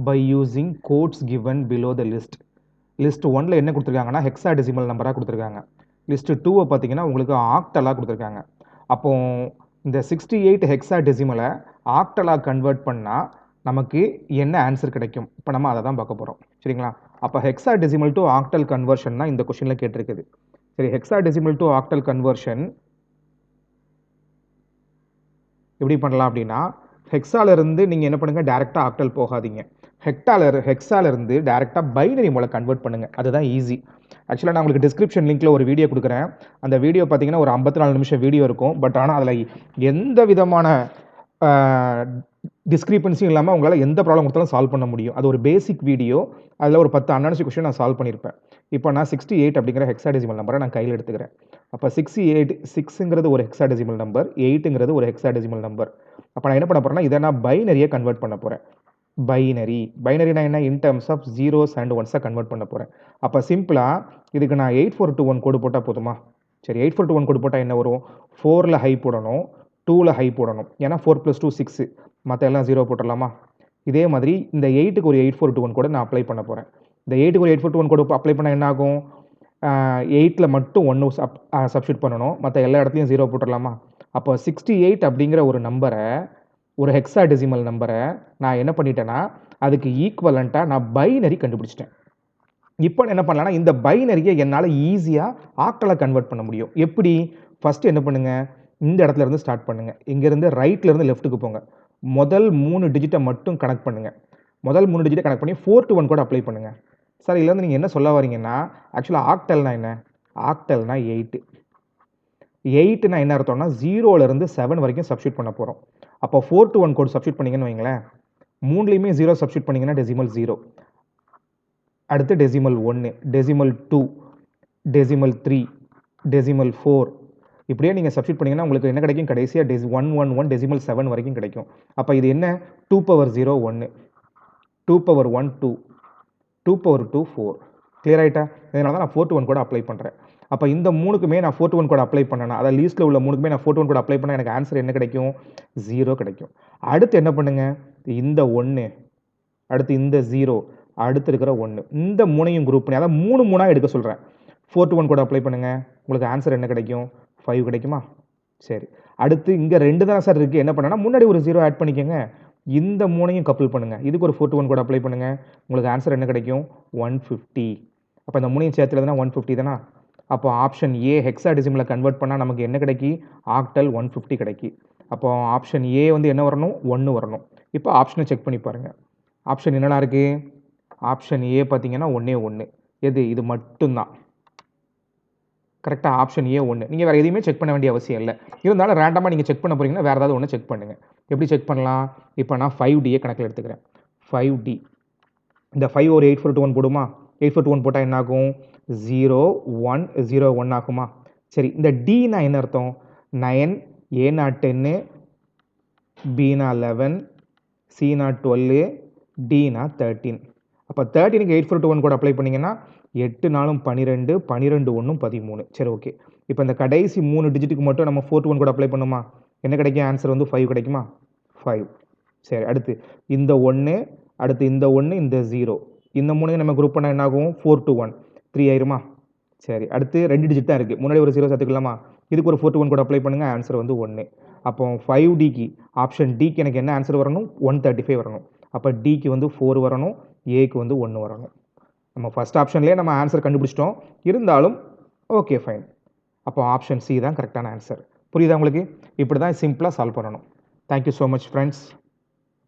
by using codes given below the list. List 1ல என்ன கொடுத்துருக்காங்கன்னா ஹெக்ஸாடெசிமல் நம்பராக கொடுத்துருக்காங்க. லிஸ்ட் 2வை பார்த்தீங்கன்னா உங்களுக்கு ஆக்டலாக கொடுத்துருக்காங்க. அப்போ இந்த 68 ஹெக்ஸாடெசிமலை ஆக்டலாக கன்வெர்ட் பண்ணால் நமக்கு என்ன ஆன்சர் கிடைக்கும்? இப்போ நம்ம அதை தான் பார்க்க போகிறோம். சரிங்களா? அப்போ ஹெக்ஸாடெசிமல் டு ஆக்டல் கன்வர்ஷன் தான் இந்த கொஸ்டினில் கேட்டிருக்குது. சரி, ஹெக்ஸாடெசிமல் டு ஆக்டல் கன்வர்ஷன் எப்படி பண்ணலாம் அப்படின்னா, ஹெக்ஸாலிருந்து நீங்கள் என்ன பண்ணுங்கள், டேரெக்டாக ஆக்டல் போகாதீங்க. ஹெக்ஸாலிருந்து டேரெக்டாக பைனரி மூலம் கன்வெர்ட் பண்ணுங்கள். அதுதான் ஈஸி. ஆக்சுவலாக நான் உங்களுக்கு டிஸ்கிரிப்ஷன் லிங்க்கில் ஒரு வீடியோ கொடுக்குறேன். அந்த வீடியோ பார்த்தீங்கன்னா ஒரு 54 நிமிஷம் வீடியோ இருக்கும். பட் ஆனால் அதில் எந்த விதமான டிஸ்கிரிப்பன்சியும் இல்லாமல் உங்களால் எந்த ப்ராப்ளம் கொடுத்தாலும் சால்வ் பண்ண முடியும். அது ஒரு பேசிக் வீடியோ. அதில் ஒரு 10 அன்னானிசி கொஸ்டின் நான் சால்வ் பண்ணியிருப்பேன். இப்போ நான் 68 அப்படிங்கிற ஹெக்ஸாடெசிமல் நம்பரை நான் கையில் எடுத்துக்கிறேன். அப்போ 68 6ங்கிறது ஒரு ஹெக்ஸாடெசிமல் நம்பர், 8ங்கிறது ஒரு ஹெக்ஸாடெசிமல் நம்பர். அப்போ நான் என்ன பண்ண போகிறேன்னா, இதை நான் பைனரியை கன்வெர்ட் பண்ண போகிறேன். பைனரினா என்ன? In terms of zeros and ஒன்ஸாக கன்வெர்ட் பண்ண போகிறேன். அப்போ சிம்பிளாக இதுக்கு நான் 8421 கோடு போட்டால் போதுமா? சரி, 8421 கோடு போட்டால் என்ன வரும்? 4ல் ஹை போடணும், 2ல் ஹை போடணும். ஏன்னா 4 + 2 6, மற்ற எல்லாம் 0 போட்டுடலாமா? இதே மாதிரி இந்த 8க்கு ஒரு 8421 கோடு நான் அப்ளை பண்ண போகிறேன். இந்த 8க்கு ஒரு 8421 கோடு அப்ளை பண்ணால் என்ன ஆகும்? 8ல் மட்டும் 1 சப்ஸ்டியூட் பண்ணணும், மற்ற எல்லா இடத்துலையும் 0 போட்டுடலாமா? அப்போ 68 அப்படிங்கிற ஒரு நம்பரை, ஒரு ஹெக்ஸாடெசிமல் நம்பரை நான் என்ன பண்ணிட்டேன்னா, அதுக்கு ஈக்குவலண்ட்டாக நான் பைனரி கண்டுபிடிச்சிட்டேன். இப்போ என்ன பண்ணலாம்னா, இந்த பைனரியை என்னால் ஈஸியாக ஆக்டலாக கன்வெர்ட் பண்ண முடியும். எப்படி? ஃபஸ்ட்டு என்ன பண்ணுங்கள், இந்த இடத்துல இருந்து ஸ்டார்ட் பண்ணுங்கள். இங்கேருந்து ரைட்லேருந்து லெஃப்ட்டுக்கு போங்க. முதல் 3 டிஜிட்டை மட்டும் கனெக்ட் பண்ணுங்கள். முதல் 3 டிஜிட்டை கனெக்ட் பண்ணி 4 to 1 கூட அப்ளை பண்ணுங்கள். சார், இதுலேருந்து நீங்கள் என்ன சொல்ல வரீங்கன்னா, ஆக்சுவலாக ஆக்டல்னா என்ன? ஆக்டல்னா 8னா என்ன அர்த்தம்னா, 0லேருந்து 7 வரைக்கும் சப்ஸ்டியூட் பண்ண போகிறோம். அப்போ 4 to 1 கோடு சப்ஸ்டியூட் பண்ணிங்கன்னு வைங்களேன், 3லையுமே 0 சப்ஸ்டியூட் பண்ணிங்கன்னா டெசிமல் 0, அடுத்து டெசிமல் 1, டெசிமல் 2, டெசிமல் 3, டெசிமல் 4, இப்படியே நீங்கள் சப்ஸ்டியூட் பண்ணிங்கன்னா உங்களுக்கு என்ன கிடைக்கும்? கடைசியாக 111 டெசிமல் 7 வரைக்கும் கிடைக்கும். அப்போ இது என்ன? 2^0 1, 2^1 2, 2^2 4. கிளியர் ஆகிட்டா? இதனால தான் நான் 4 to 1 கூட அப்ளை பண்ணுறேன். அப்போ இந்த 3க்குமே நான் 4 to 1 கூட அப்ளை பண்ணேன்னா, அதாவது லீஸ்ட்டில் உள்ள 3க்குமே நான் 4 to 1 கூட அப்ளை பண்ணால் எனக்கு ஆன்சர் என்ன கிடைக்கும்? 0 கிடைக்கும். அடுத்து என்ன பண்ணுங்க, இந்த 1, அடுத்து இந்த 0, அடுத்து இருக்கிற 1, இந்த 3ஐயும் குரூப் பண்ணி, அதாவது 3 3ஆக எடுக்க சொல்கிறேன். 4 to 1 கூட அப்ளை பண்ணுங்கள், உங்களுக்கு ஆன்சர் என்ன கிடைக்கும்? 5 கிடைக்குமா? சரி, அடுத்து இங்கே 2 தானே சார் இருக்குது. என்ன பண்ணனா, முன்னாடி ஒரு 0 ஆட் பண்ணிக்கோங்க. இந்த 3ஐயும் கப்பிள் பண்ணுங்கள். இதுக்கு ஒரு 4 to 1 கூட அப்ளை பண்ணுங்கள், உங்களுக்கு ஆன்சர் என்ன கிடைக்கும்? 150. அப்போ இந்த 3ஐயும் சேர்த்து எழுதுனா 150 தானே? அப்போ ஆப்ஷன் ஏ ஹெக்ஸாடெசிமலை கன்வெர்ட் பண்ணால் நமக்கு என்ன கிடைக்கி? ஆக்டல் 150 கிடைக்கி. அப்போ ஆப்ஷன் ஏ வந்து என்ன வரணும்? 1 வரணும். இப்போ ஆப்ஷனை செக் பண்ணி பாருங்கள். ஆப்ஷன் என்னடா இருக்குது? ஆப்ஷன் ஏ பார்த்தீங்கன்னா 1 எது? இது மட்டும்தான் கரெக்டாக. Option A 1. நீங்கள் வேறு எதையுமே செக் பண்ண வேண்டிய அவசியம் இல்லை. இருந்தாலும் ரேண்டமாக நீங்கள் செக் பண்ண போகிறீங்கன்னா வேறு ஏதாவது ஒன்று செக் பண்ணுங்கள். எப்படி செக் பண்ணலாம்? இப்போ நான் 5Dயை கணக்கில் எடுத்துக்கிறேன். 5D, இந்த 5 ஒரு 8421 போடுமா? 8421 போட்டால் என்ன ஆகும்? 0 1 0 1 ஆகுமா? சரி, இந்த Dனா என்ன அர்த்தம்? 9, A0 10, B0 11, C0 12, D0 13. அப்போ 13க்கு 8421 கூட அப்ளை பண்ணிங்கன்னா 8 4 12, 12 1 13. சரி, ஓகே. இப்போ இந்த கடைசி 3 டிஜிட்டுக்கு மட்டும் நம்ம 4 to 1 கூட அப்ளை பண்ணுமா? என்ன கிடைக்கும்? ஆன்சர் வந்து 5 கிடைக்குமா? 5. சரி, அடுத்து இந்த 1, அடுத்து இந்த 1, இந்த 0, இந்த 3ஐயும் நம்ம குரூப் பண்ணால் என்ன ஆகும்? 4 to 1 3 ஆயிருமா? சரி, அடுத்து 2 டிஜிட் தான் இருக்குது, முன்னாடி ஒரு 0 சேர்த்துக்கலாமா? இதுக்கு ஒரு 4 to 1 கூட அப்ளை பண்ணுங்கள், ஆன்சர் வந்து 1. அப்போ 5Dக்கு, ஆப்ஷன் டிக்கு எனக்கு என்ன ஆன்சர் வரணும்? 135 வரணும். அப்போ டிக்கு வந்து 4 வரணும், ஏக்கு வந்து 1 வரணும். நம்ம ஃபஸ்ட் ஆப்ஷன்லேயே நம்ம ஆன்சர் கண்டுபிடிச்சிட்டோம். இருந்தாலும் ஓகே, ஃபைன். அப்போ ஆப்ஷன் சி தான் கரெக்டான ஆன்சர். புரியுதா உங்களுக்கு? இப்படி தான் சிம்பிளாக சால்வ் பண்ணணும். Thank you so much friends.